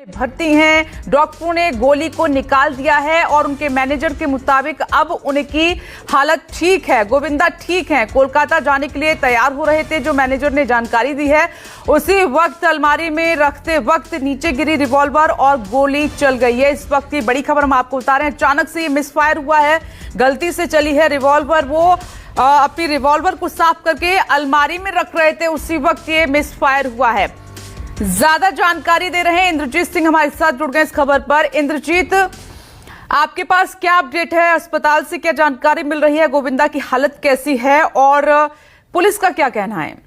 भर्ती हैं। डॉक्टरों ने गोली को निकाल दिया है और उनके मैनेजर के मुताबिक अब उनकी हालत ठीक है। गोविंदा ठीक हैं, कोलकाता जाने के लिए तैयार हो रहे थे, जो मैनेजर ने जानकारी दी है। उसी वक्त अलमारी में रखते वक्त नीचे गिरी रिवॉल्वर और गोली चल गई है। इस वक्त की बड़ी खबर हम आपको बता रहे हैं। अचानक से ये मिसफायर हुआ है, गलती से चली है रिवॉल्वर। वो अपनी रिवॉल्वर को साफ करके अलमारी में रख रहे थे, उसी वक्त ये मिसफायर हुआ है। ज्यादा जानकारी दे रहे हैं इंद्रजीत सिंह, हमारे साथ जुड़ गए इस खबर पर। इंद्रजीत, आपके पास क्या अपडेट है? अस्पताल से क्या जानकारी मिल रही है? गोविंदा की हालत कैसी है और पुलिस का क्या कहना है?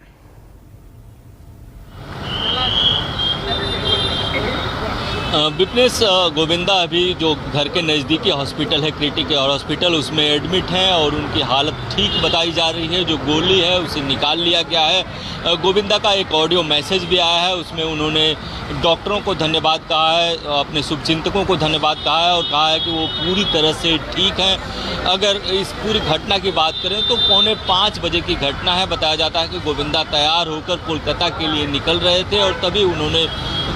विपनेश, गोविंदा अभी जो घर के नज़दीकी हॉस्पिटल है, क्रिटिक केयर हॉस्पिटल, उसमें एडमिट हैं और उनकी हालत ठीक बताई जा रही है। जो गोली है उसे निकाल लिया गया है। गोविंदा का एक ऑडियो मैसेज भी आया है, उसमें उन्होंने डॉक्टरों को धन्यवाद कहा है, अपने शुभचिंतकों को धन्यवाद कहा है और कहा है कि वो पूरी तरह से ठीक हैं। अगर इस पूरी घटना की बात करें तो 4:45 बजे की घटना है। बताया जाता है कि गोविंदा तैयार होकर कोलकाता के लिए निकल रहे थे और तभी उन्होंने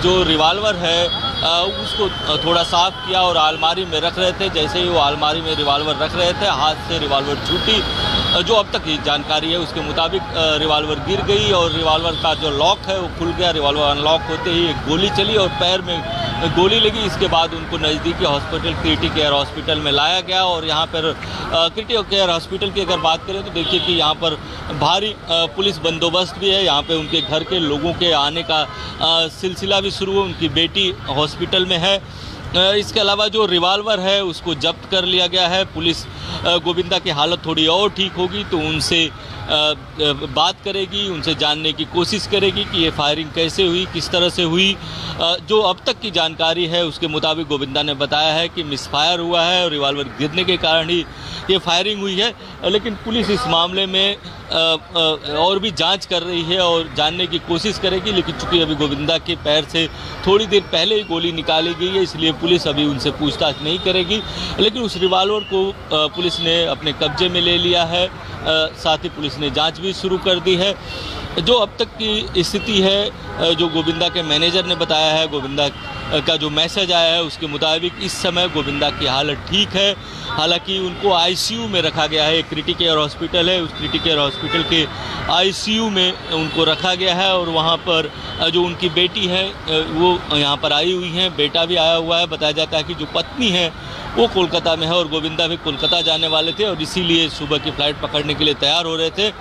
जो रिवॉल्वर है उसको थोड़ा साफ किया और अलमारी में रख रहे थे। जैसे ही वो अलमारी में रिवॉल्वर रख रहे थे, हाथ से रिवॉल्वर छूटी। जो अब तक की जानकारी है उसके मुताबिक रिवॉल्वर गिर गई और रिवॉल्वर का जो लॉक है वो खुल गया। रिवॉल्वर अनलॉक होते ही एक गोली चली और पैर में गोली लगी। इसके बाद उनको नज़दीकी हॉस्पिटल क्रिटिक केयर हॉस्पिटल में लाया गया और यहाँ पर क्रिटिक केयर हॉस्पिटल की अगर बात करें तो देखिए कि यहाँ पर भारी पुलिस बंदोबस्त भी है। यहाँ पे उनके घर के लोगों के आने का सिलसिला भी शुरू है। उनकी बेटी हॉस्पिटल में है। इसके अलावा जो रिवॉल्वर है उसको जब्त कर लिया गया है। पुलिस गोविंदा की हालत थोड़ी और ठीक होगी तो उनसे बात करेगी, उनसे जानने की कोशिश करेगी कि ये फायरिंग कैसे हुई, किस तरह से हुई। जो अब तक की जानकारी है उसके मुताबिक गोविंदा ने बताया है कि मिसफायर हुआ है और रिवॉल्वर गिरने के कारण ही ये फायरिंग हुई है। लेकिन पुलिस इस मामले में और भी जांच कर रही है और जानने की कोशिश करेगी। लेकिन चूंकि अभी गोविंदा के पैर से थोड़ी देर पहले ही गोली निकाली गई है, इसलिए पुलिस अभी उनसे पूछताछ नहीं करेगी। लेकिन उस रिवॉल्वर को पुलिस ने अपने कब्जे में ले लिया है। साथ ही पुलिस ने जांच भी शुरू कर दी है। जो अब तक की स्थिति है, जो गोविंदा के मैनेजर ने बताया है, गोविंदा का जो मैसेज आया है उसके मुताबिक इस समय गोविंदा की हालत ठीक है। हालांकि उनको आईसीयू में रखा गया है। क्रिटिक केयर हॉस्पिटल है, उस क्रिटिक केयर हॉस्पिटल के आईसीयू में उनको रखा गया है और वहाँ पर जो उनकी बेटी है वो यहाँ पर आई हुई हैं, बेटा भी आया हुआ है। बताया जाता है कि जो पत्नी है वो कोलकाता में है और गोविंदा भी कोलकाता जाने वाले थे और इसीलिए सुबह की फ़्लाइट पकड़ने के लिए तैयार हो रहे थे।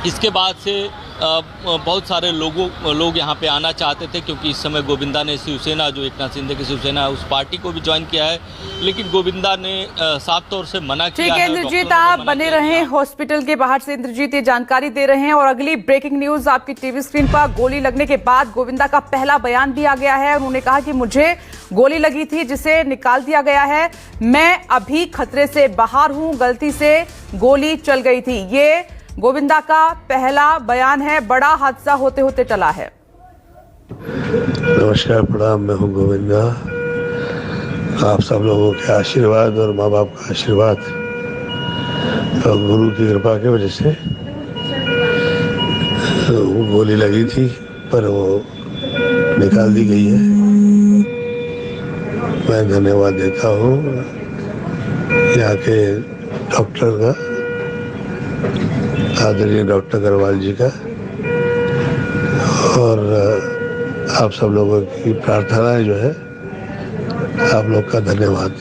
इसके बाद से बहुत सारे लोग यहाँ पे आना चाहते थे, क्योंकि इस समय गोविंदा ने शिवसेना, जो एकनाथ शिंदे की शिवसेना है, उस पार्टी को भी ज्वाइन किया है। लेकिन गोविंदा ने साफ तौर से मना किया है। ठीक है इंद्रजीत, आप बने रहें हॉस्पिटल के बाहर से। इंद्रजीत ये जानकारी दे रहे हैं और अगली ब्रेकिंग न्यूज आपकी टीवी स्क्रीन पर। गोली लगने के बाद गोविंदा का पहला बयान भी आ गया है। उन्होंने कहा कि मुझे गोली लगी थी जिसे निकाल दिया गया है, मैं अभी खतरे से बाहर हूं, गलती से गोली चल गई थी। ये गोविंदा का पहला बयान है। बड़ा हादसा होते होते टला है। नमस्कार, प्रणाम। मैं हूं गोविंदा। आप सब लोगों के आशीर्वाद और माँ बाप का आशीर्वाद और गुरु की कृपा की वजह से वो गोली लगी थी, पर वो निकाल दी गई है। मैं धन्यवाद देता हूँ यहाँ के डॉक्टर का, आदरणीय डॉक्टर अग्रवाल जी का, और आप सब लोगों की प्रार्थनाएं जो है, आप लोग का धन्यवाद।